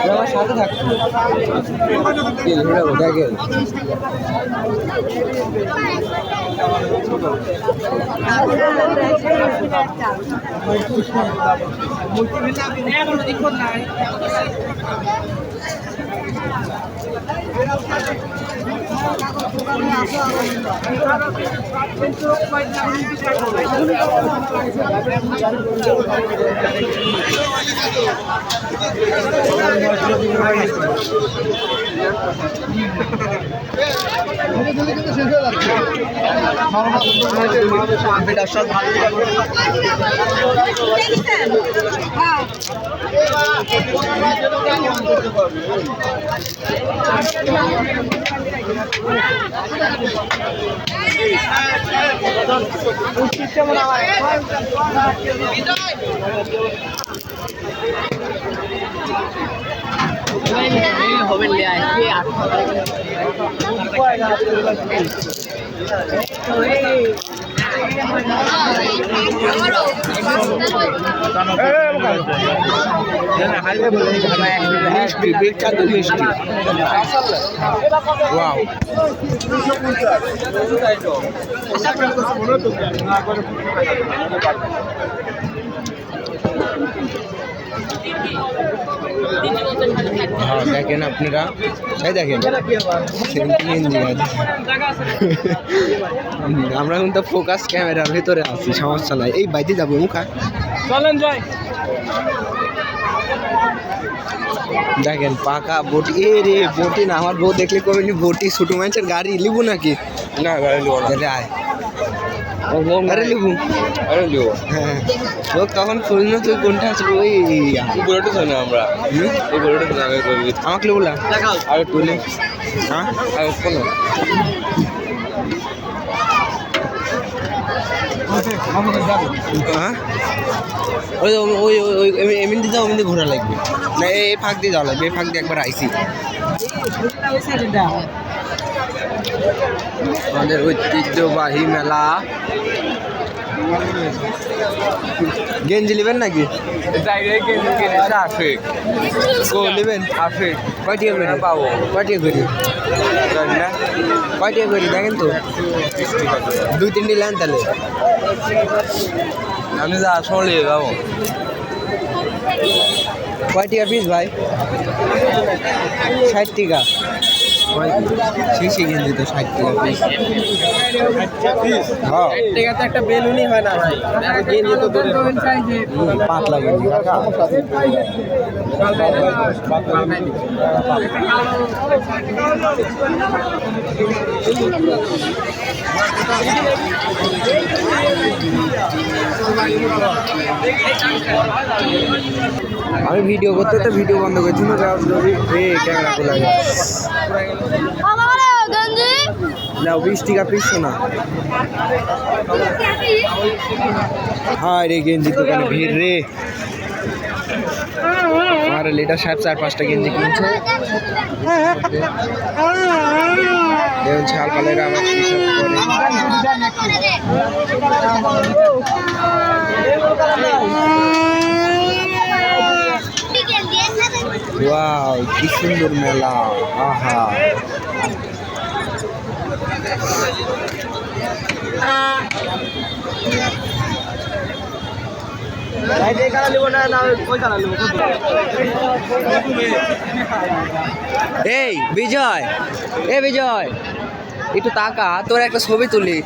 আমার সাথে থাকতো দেখেন বিখ্যাত মিষ্টি ওয়াও হ্যাঁ দেখেন আপনারা এই দেখেন আমরা কিন্তু ফোকাস ক্যামেরার ভিতরে আছি সমস্যা নাই এই বাইতে যাবো মুখা চলেন যাই দেখেন পাকা বটি এ রে বটি না আমার বউ দেখলে কবেনি বটি ছোট মানুষের গাড়ি লিবু নাকি না গাড়ি লিবো না আয় আরে লিবু হ্যাঁ লোক তখন খুলল তুই কোনটা আসবে ওই বড়টা শোনো আমরা ওই বড়টা শোনো আগে করবি আমাকে লিবু না আরে তুলে হ্যাঁ আগে শোনো হ্যাঁ ওই ওই ওই এমনি যাও এমনি ঘোরা লাগবে না এই ফাঁক দিয়ে যাওয়া লাগবে এই ফাঁক দিয়ে একবার আইসি আমাদের ঐতিহ্যবাহী মেলা গেঞ্জি নেবেন নাকি নেবেন কয়টিয়া করে পাবো কয়টিয়া করি কয়টিয়া করি দেখেন তো 2-3টি লাইন তাহলে আমি যা চলে যাবো কয়টিয়া পিস ভাই 60 টাকা শিশি গেঞ্জি তো 60 টাকা পিস হ্যাঁ তো একটা বেলুনই হয় না ভাই গেঞ্জি তো পাতলা গেঞ্জি আমি ভিডিও করতে তো ভিডিও বন্ধ করছি না ক্যামেরা খোলা নাও 20 টাকা পিস শোনা হ্যাঁ রে গেঞ্জি দোকানে ভিড় রে আর লিটার 4-5টা গেঞ্জি কিনছে দেখুন ছাল কালের আমার হিসাব করে ওয়াও কি সুন্দর মেলা আহা এই বিজয় বিজয় একটু তাকা তোর একটা ছবি তুলি